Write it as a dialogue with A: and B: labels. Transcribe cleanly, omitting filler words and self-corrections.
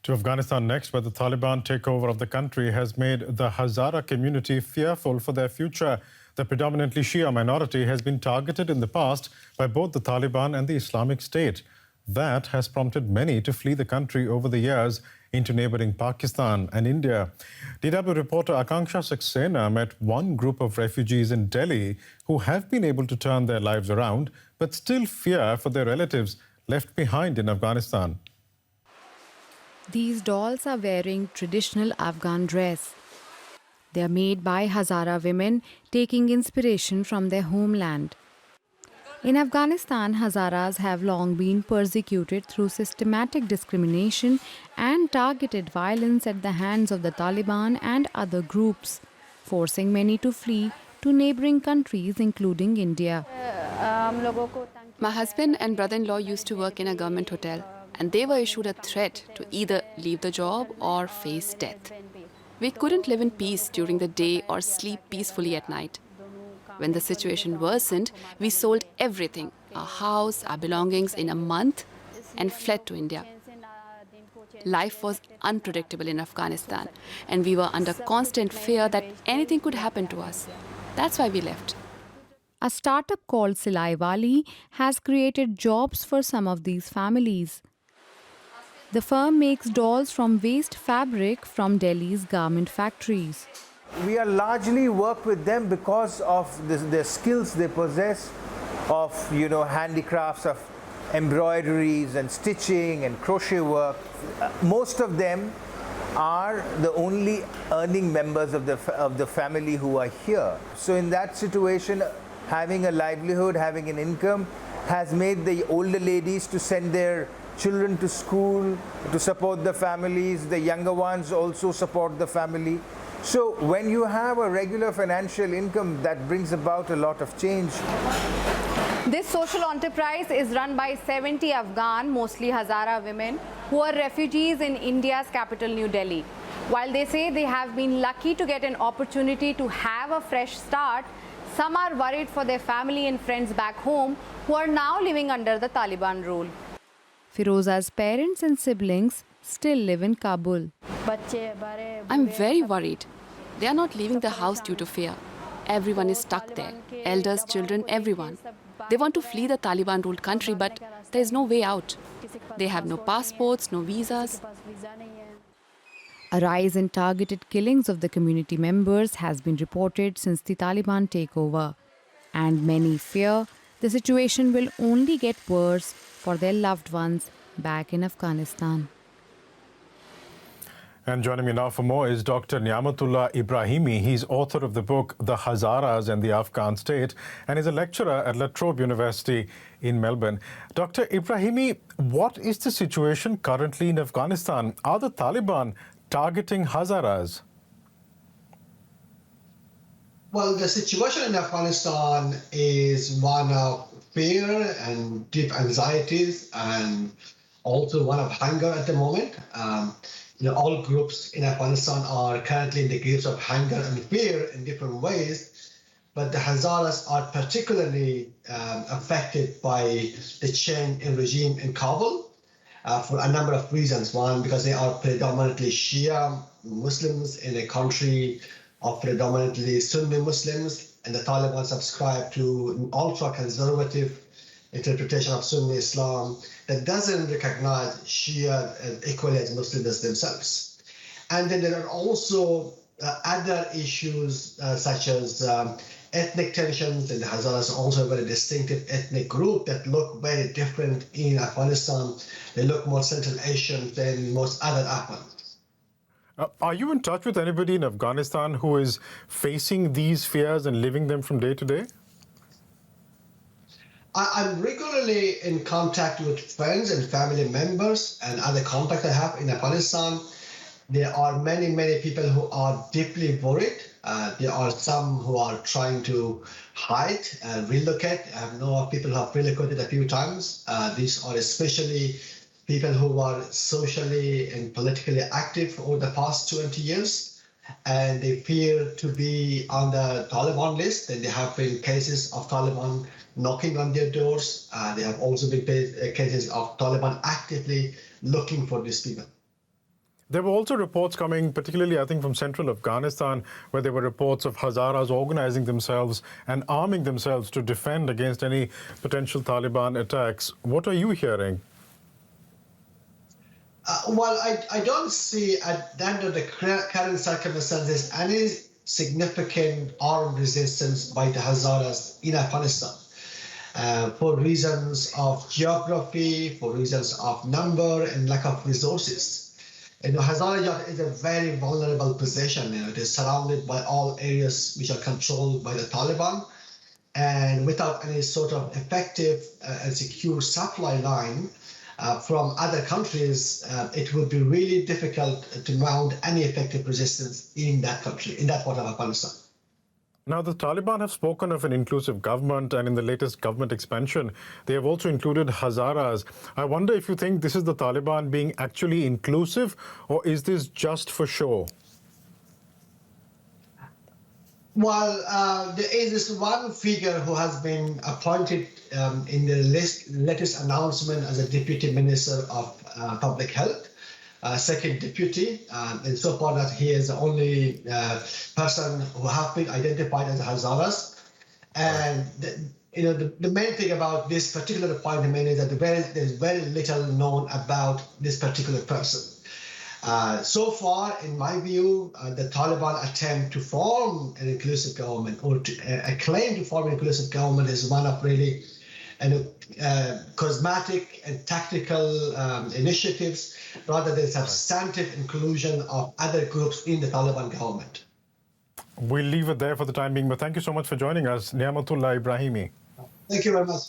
A: To Afghanistan next, where the Taliban takeover of the country has made the Hazara community fearful for their future. The predominantly Shia minority has been targeted in the past by both the Taliban and the Islamic State. That has prompted many to flee the country over the years into neighboring Pakistan and India. DW reporter Akanksha Saxena met one group of refugees in Delhi who have been able to turn their lives around but still fear for their relatives left behind in Afghanistan.
B: These dolls are wearing traditional Afghan dress. They are made by Hazara women, taking inspiration from their homeland. In Afghanistan, Hazaras have long been persecuted through systematic discrimination and targeted violence at the hands of the Taliban and other groups, forcing many to flee to neighboring countries, including India.
C: My husband and brother-in-law used to work in a government hotel, and they were issued a threat to either leave the job or face death. We couldn't live in peace during the day or sleep peacefully at night. When the situation worsened, we sold everything, our house, our belongings, in a month and fled to India. Life was unpredictable in Afghanistan, and we were under constant fear that anything could happen to us. That's why we left.
B: A startup called Silai Wali has created jobs for some of these families. The firm makes dolls from waste fabric from Delhi's garment factories.
D: We are largely work with them because of the skills they possess of, handicrafts of embroideries and stitching and crochet work. Most of them are the only earning members of the family who are here. So in that situation, having a livelihood, having an income has made the older ladies to send their children to school, to support the families. The younger ones also support the family. So when you have a regular financial income, that brings about a lot of change.
E: This social enterprise is run by 70 Afghan, mostly Hazara women, who are refugees in India's capital, New Delhi. While they say they have been lucky to get an opportunity to have a fresh start, some are worried for their family and friends back home who are now living under the Taliban rule.
B: Firoza's parents and siblings still live in Kabul.
C: I'm very worried. They are not leaving the house due to fear. Everyone is stuck there. Elders, children, everyone. They want to flee the Taliban-ruled country, but there is no way out. They have no passports, no visas.
B: A rise in targeted killings of the community members has been reported since the Taliban takeover, and many fear the situation will only get worse for their loved ones back in Afghanistan.
A: And joining me now for more is Dr. Niamatullah Ibrahimi. He's author of the book The Hazaras and the Afghan State and is a lecturer at La Trobe University in Melbourne. Dr. Ibrahimi, what is the situation currently in Afghanistan? Are the Taliban targeting Hazaras?
F: Well, the situation in Afghanistan is one of fear and deep anxieties, and also one of hunger at the moment. All groups in Afghanistan are currently in the grips of hunger and fear in different ways, but the Hazaras are particularly affected by the change in regime in Kabul for a number of reasons. One, because they are predominantly Shia Muslims in a country of predominantly Sunni Muslims, and the Taliban subscribe to an ultra-conservative interpretation of Sunni Islam that doesn't recognize Shia as equally as Muslims themselves. And then there are also other issues such as ethnic tensions, and the Hazaras are also a very distinctive ethnic group that look very different in Afghanistan. They look more Central Asian than most other Afghans.
A: Are you in touch with anybody in Afghanistan who is facing these fears and living them from day to day?
F: I'm regularly in contact with friends and family members and other contacts I have in Afghanistan. There are many people who are deeply worried. There are some who are trying to hide and relocate. I know of people who have relocated a few times. These are especially people who are socially and politically active over the past 20 years, and they fear to be on the Taliban list. And there have been cases of Taliban knocking on their doors. There have also been cases of Taliban actively looking for these people.
A: There were also reports coming, particularly I think from central Afghanistan, where there were reports of Hazaras organizing themselves and arming themselves to defend against any potential Taliban attacks. What are you hearing?
F: Well, I don't see under the current circumstances any significant armed resistance by the Hazaras in Afghanistan. For reasons of geography, for reasons of number and lack of resources. Hazara is a very vulnerable position. It is surrounded by all areas which are controlled by the Taliban, and without any sort of effective and secure supply line from other countries, it would be really difficult to mount any effective resistance in that country, in that part of Afghanistan.
A: Now, the Taliban have spoken of an inclusive government, and in the latest government expansion, they have also included Hazaras. I wonder if you think this is the Taliban being actually inclusive, or is this just for show?
F: Well, there is this one figure who has been appointed in the latest announcement as a Deputy Minister of Public Health. Second deputy, insofar that he is the only person who have been identified as Hazaras. And the main thing about this particular appointment is that there's very little known about this particular person. So far, in my view, the Taliban attempt to form an inclusive government, or a claim to form an inclusive government, is one of really cosmetic and tactical initiatives, rather than substantive inclusion of other groups in the Taliban government.
A: We'll leave it there for the time being, but thank you so much for joining us, Niamatullah Ibrahimi.
F: Thank you very much.